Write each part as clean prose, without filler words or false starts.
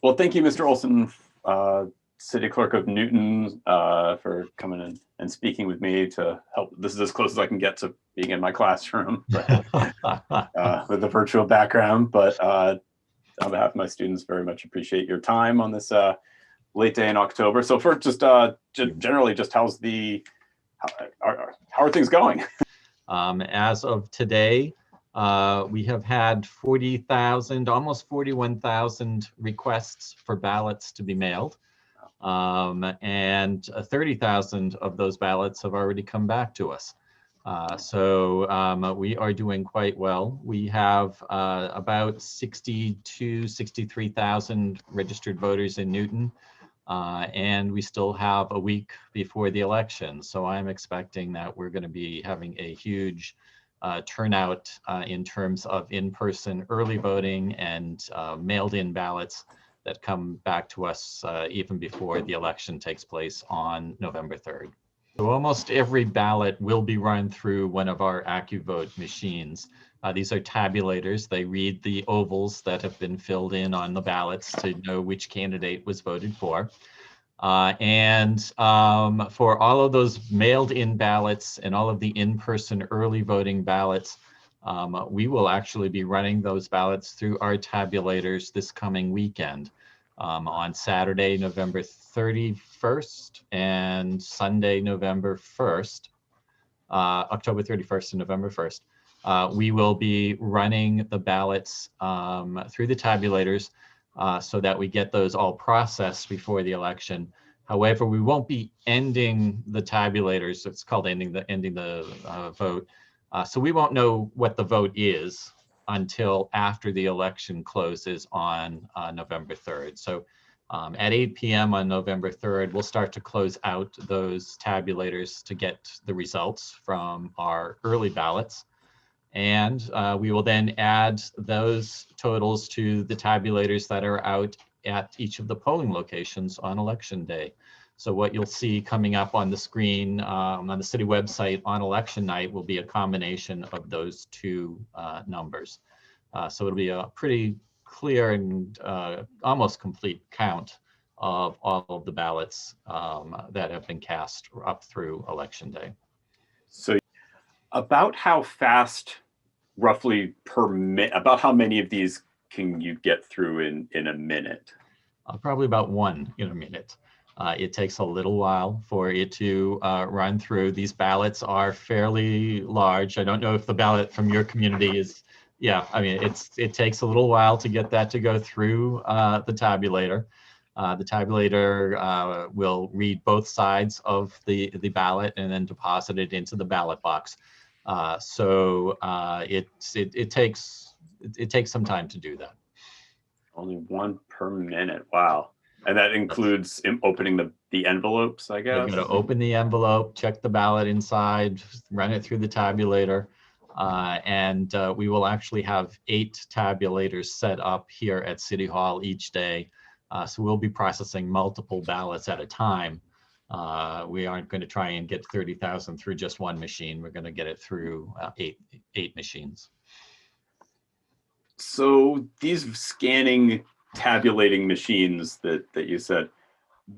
Well, thank you, Mr. Olson, City Clerk of Newton, for coming in and speaking with me to help. This is as close as I can get to being in my classroom, but, with a virtual background. But on behalf of my students, very much appreciate your time on this late day in October. So first, just generally, just how are things going? As of today, we have had 40,000, almost 41,000 requests for ballots to be mailed. And 30,000 of those ballots have already come back to us. So we are doing quite well. We have about 63,000 registered voters in Newton. And we still have a week before the election. So I'm expecting that we're going to be having a huge turnout in terms of in-person early voting and mailed-in ballots that come back to us even before the election takes place on November 3rd. So almost every ballot will be run through one of our AccuVote machines. These are tabulators. They read the ovals that have been filled in on the ballots to know which candidate was voted for. And for all of those mailed-in ballots and all of the in-person early voting ballots, we will actually be running those ballots through our tabulators this coming weekend on Saturday, November 31st and Sunday, November 1st, October 31st and November 1st. We will be running the ballots through the tabulators so that we get those all processed before the election. However, we won't be ending the tabulators. It's called ending the vote. So we won't know what the vote is until after the election closes on November 3rd. So at 8 p.m. on November 3rd, we'll start to close out those tabulators to get the results from our early ballots. And we will then add those totals to the tabulators that are out at each of the polling locations on election day. So what you'll see coming up on the screen on the city website on election night will be a combination of those two numbers. So it'll be a pretty clear and almost complete count of all of the ballots that have been cast up through election day. So about how fast, roughly per minute, about how many of these can you get through in a minute? Probably about one in a minute. It takes a little while for it to run through. These ballots are fairly large. I don't know if the ballot from your community is, yeah, I mean, it takes a little while to get that to go through the tabulator. The tabulator will read both sides of the ballot and then deposit it into the ballot box. So it takes some time to do that. Only one per minute. Wow. And that includes opening the envelopes, I guess. You're going to open the envelope, check the ballot inside, run it through the tabulator. And we will actually have 8 tabulators set up here at City Hall each day. So we'll be processing multiple ballots at a time. We aren't going to try and get 30,000 through just one machine. We're going to get it through eight machines. So these scanning, tabulating machines that you said,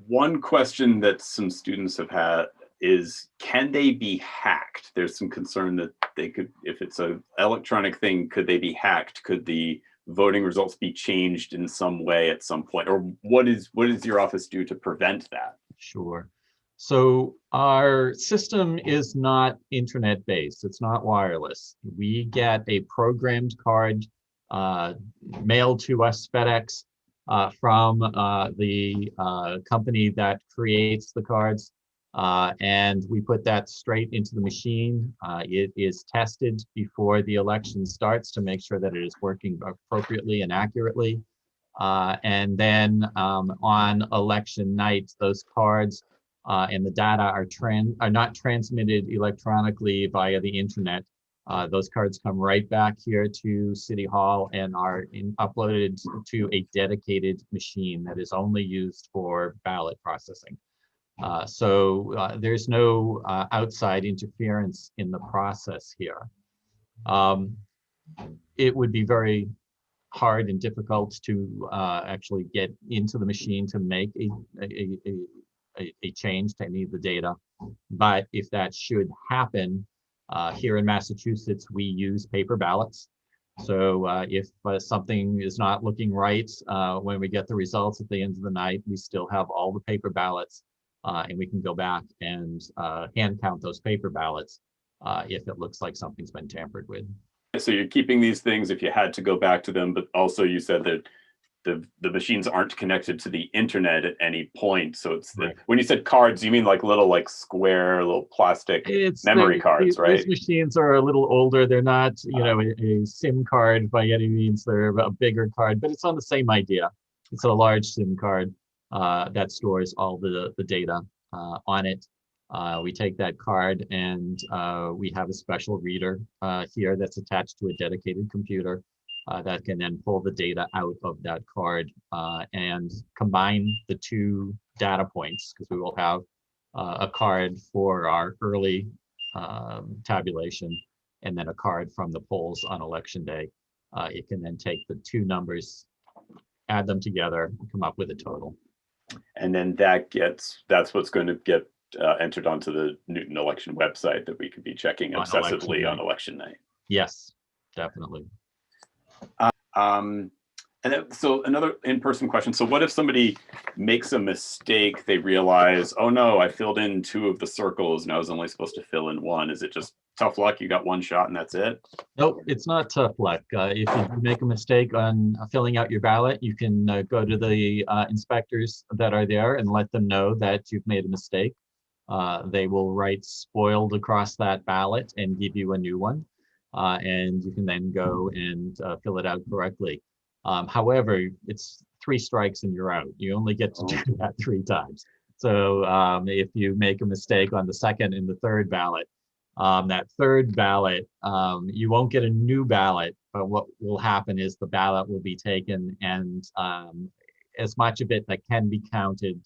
one question that some students have had is, can they be hacked? There's some concern that they could, if it's an electronic thing, could they be hacked? Could the voting results be changed in some way at some point? Or what does your office do to prevent that? Sure. So our system is not internet based. It's not wireless. We get a programmed card mailed to us, FedEx, from the company that creates the cards. And we put that straight into the machine. It is tested before the election starts to make sure that it is working appropriately and accurately. And then on election night, those cards and the data are not transmitted electronically via the internet. Those cards come right back here to City Hall and are uploaded to a dedicated machine that is only used for ballot processing. So there's no outside interference in the process here. It would be very hard and difficult to actually get into the machine to make a change to any of the data. But if that should happen, here in Massachusetts, we use paper ballots. So if something is not looking right, when we get the results at the end of the night, we still have all the paper ballots, and we can go back and hand count those paper ballots if it looks like something's been tampered with. So you're keeping these things if you had to go back to them, but also you said that the machines aren't connected to the internet at any point. So it's Right. when you said cards, you mean like little like square little plastic memory cards, right? These machines are a little older. They're not, you know, a SIM card by any means. They're a bigger card, but it's on the same idea. It's a large SIM card that stores all the data on it. We take that card and we have a special reader here that's attached to a dedicated computer that can then pull the data out of that card and combine the two data points, because we will have a card for our early tabulation and then a card from the polls on election day. It can then take the two numbers, add them together, and come up with a total. And then that's what's going to get entered onto the Newton election website that we could be checking obsessively on election night. Yes, definitely. So another in-person question. So what if somebody makes a mistake, they realize, oh no, I filled in 2 of the circles and I was only supposed to fill in 1. Is it just tough luck? You got 1 shot and that's it? Nope, it's not tough luck. If you make a mistake on filling out your ballot, you can go to the inspectors that are there and let them know that you've made a mistake. They will write spoiled across that ballot and give you a new one. And you can then go and fill it out correctly. However, it's 3 strikes and you're out. You only get to do that 3 times. So if you make a mistake on the 2nd and the 3rd ballot, that 3rd ballot, you won't get a new ballot, but what will happen is the ballot will be taken and as much of it that can be counted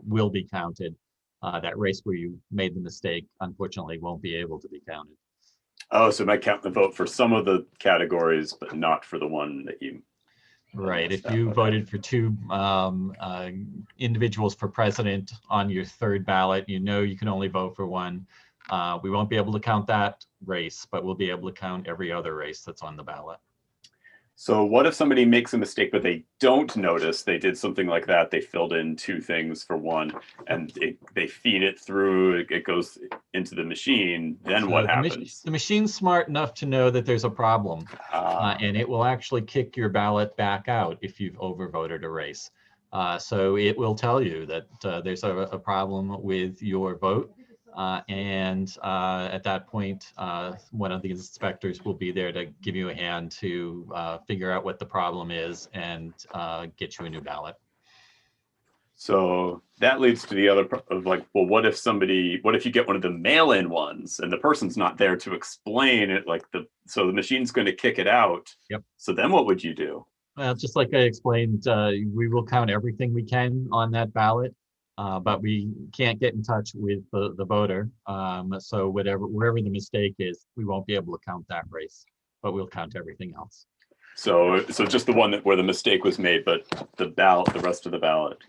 will be counted. That race where you made the mistake, unfortunately, won't be able to be counted. Oh, so it might count the vote for some of the categories, but not for the one that you. Right. If you voted for 2 individuals for president on your 3rd ballot, you know you can only vote for 1. We won't be able to count that race, but we'll be able to count every other race that's on the ballot. So what if somebody makes a mistake, but they don't notice they did something like that? They filled in 2 things for 1 and they feed it through, it goes into the machine. Then so what happens? The machine's smart enough to know that there's a problem and it will actually kick your ballot back out if you've overvoted a race. So it will tell you that there's a problem with your vote. At that point, one of the inspectors will be there to give you a hand to figure out what the problem is and get you a new ballot. So that leads to the other of like, well, what if you get one of the mail-in ones and the person's not there to explain it, like so the machine's going to kick it out. Yep. So then what would you do? Well, just like I explained, we will count everything we can on that ballot. But we can't get in touch with the voter. So wherever the mistake is, we won't be able to count that race, but we'll count everything else. So just the one where the mistake was made, but the rest of the ballot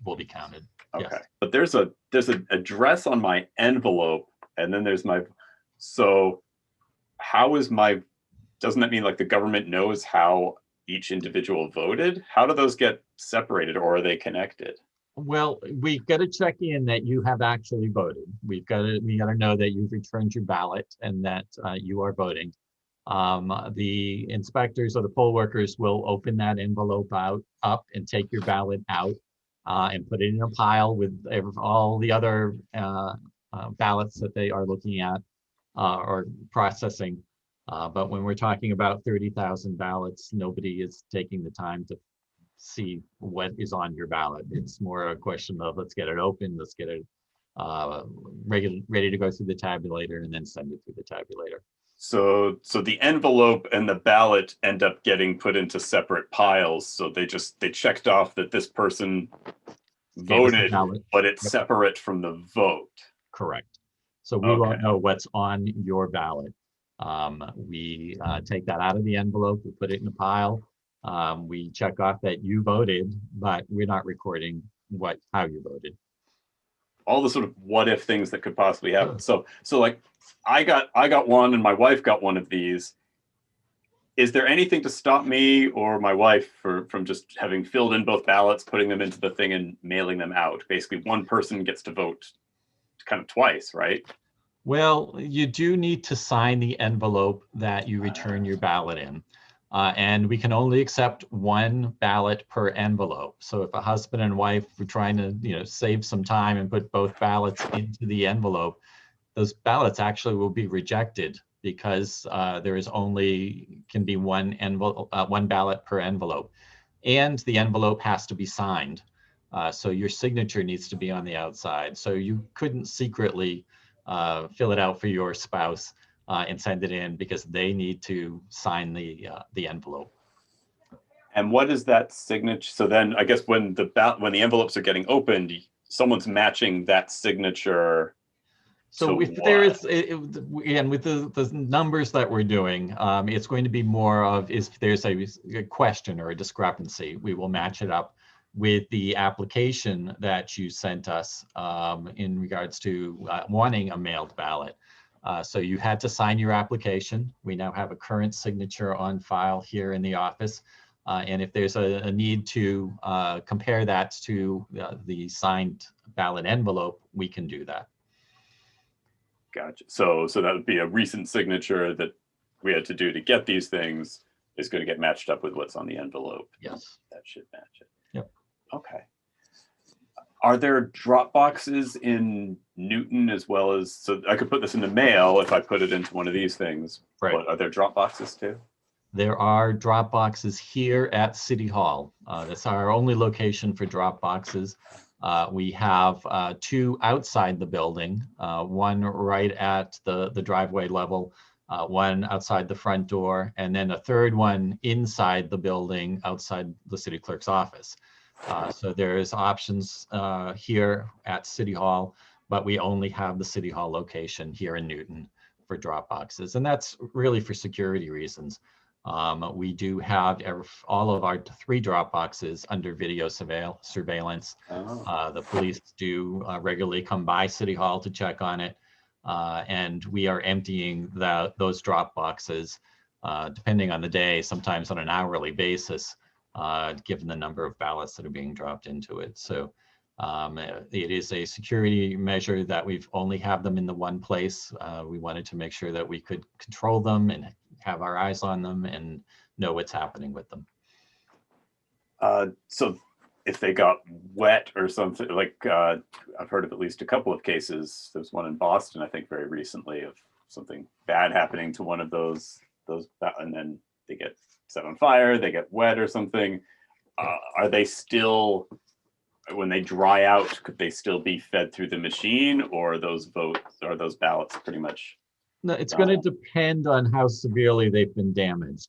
will be counted. Okay. Yes. But there's an address on my envelope, and then there's so doesn't that mean like the government knows how each individual voted? How do those get separated, or are they connected? Well, we've got to check in that you have actually voted. We got to know that you've returned your ballot and that you are voting. The inspectors or the poll workers will open that envelope up and take your ballot out and put it in a pile with all the other ballots that they are looking at or processing. But when we're talking about 30,000 ballots, nobody is taking the time to see what is on your ballot. It's more a question of let's get it open, let's get it ready to go through the tabulator and then send it through the tabulator. So the envelope and the ballot end up getting put into separate piles. So they checked off that this person voted, but it's separate from the vote. Correct. So we won't know what's on your ballot. We take that out of the envelope, we put it in a pile. We check off that you voted, but we're not recording how you voted. All the sort of what if things that could possibly happen. So like I got one and my wife got one of these. Is there anything to stop me or my wife from just having filled in both ballots, putting them into the thing and mailing them out? Basically, one person gets to vote kind of twice, right? Well, you do need to sign the envelope that you return your ballot in. And we can only accept one ballot per envelope. So if a husband and wife were trying to, save some time and put both ballots into the envelope, those ballots actually will be rejected because there is only can be one envelope, one ballot per envelope, and the envelope has to be signed. So your signature needs to be on the outside. So you couldn't secretly fill it out for your spouse and send it in because they need to sign the envelope. And what is that signature? So then I guess when the envelopes are getting opened, someone's matching that signature. So if there is, again, with the numbers that we're doing, it's going to be more of if there's a question or a discrepancy, we will match it up with the application that you sent us in regards to wanting a mailed ballot. So you had to sign your application. We now have a current signature on file here in the office. And if there's a need to compare that to the signed ballot envelope, we can do that. Gotcha. So that would be a recent signature that we had to do to get these things is going to get matched up with what's on the envelope. Yes. That should match it. Yep. Okay. Are there drop boxes in Newton as well as, so I could put this in the mail if I put it into one of these things, right. But are there drop boxes too? There are drop boxes here at City Hall. That's our only location for drop boxes. We have two outside the building, one right at the driveway level, one outside the front door, and then a third one inside the building outside the city clerk's office. So there's options here at City Hall, but we only have the City Hall location here in Newton for drop boxes. And that's really for security reasons. We do have all of our 3 drop boxes under video surveillance. Oh. The police do regularly come by City Hall to check on it. And we are emptying those drop boxes, depending on the day, sometimes on an hourly basis, given the number of ballots that are being dropped into it. So it is a security measure that we've only have them in the one place. We wanted to make sure that we could control them and have our eyes on them and know what's happening with them. So if they got wet or something, like I've heard of at least a couple of cases. There's one in Boston, I think, very recently of something bad happening to one of those, and then they get set on fire, they get wet or something. Are they still, when they dry out, could they still be fed through the machine, or those ballots pretty much? No, it's going to depend on how severely they've been damaged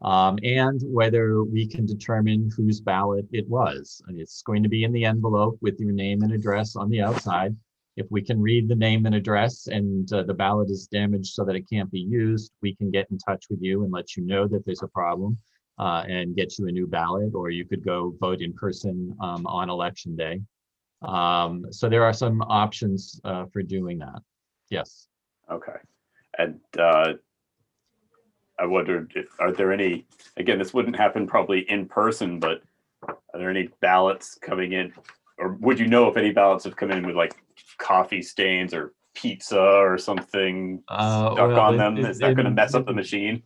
and whether we can determine whose ballot it was. And it's going to be in the envelope with your name and address on the outside. If we can read the name and address and the ballot is damaged so that it can't be used, we can get in touch with you and let you know that there's a problem and get you a new ballot, or you could go vote in person on election day. So there are some options for doing that. Yes. Okay. And I wondered are there any, again, this wouldn't happen probably in person, but are there any ballots coming in, or would you know if any ballots have come in with like coffee stains or pizza or something stuck on them? Is that going to mess up the machine?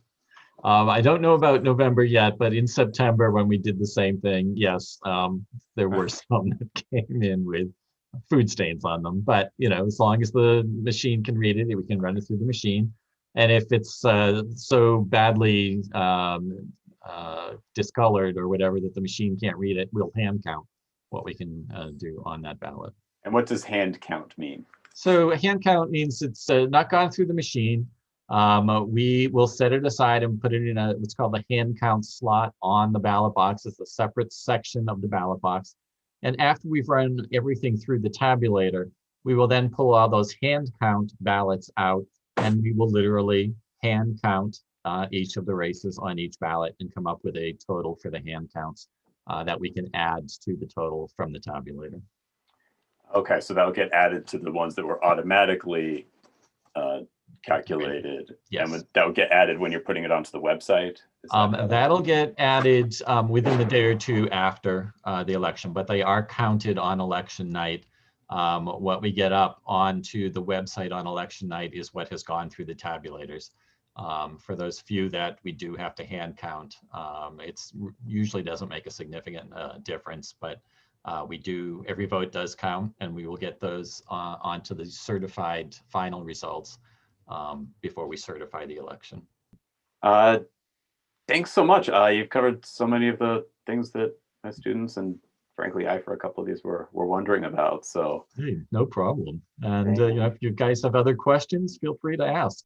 I don't know about November yet, but in September when we did the same thing, yes, there were some that came in with food stains on them. But as long as the machine can read it, we can run it through the machine. And if it's so badly discolored or whatever that the machine can't read it, we'll hand count what we can do on that ballot. And what does hand count mean? So hand count means it's not gone through the machine. We will set it aside and put it in what's called the hand count slot on the ballot box. It's a separate section of the ballot box. And after we've run everything through the tabulator, we will then pull all those hand count ballots out, and we will literally hand count each of the races on each ballot and come up with a total for the hand counts that we can add to the total from the tabulator. Okay, so that'll get added to the ones that were automatically calculated. Yes. And that will get added when you're putting it onto the website? That'll get added within the day or two after the election, but they are counted on election night. What we get up onto the website on election night is what has gone through the tabulators. For those few that we do have to hand count, it's usually doesn't make a significant difference, but every vote does count, and we will get those onto the certified final results before we certify the election. Thanks so much. You've covered so many of the things that my students and frankly, I for a couple of these were wondering about. So hey, no problem. And if you guys have other questions, feel free to ask.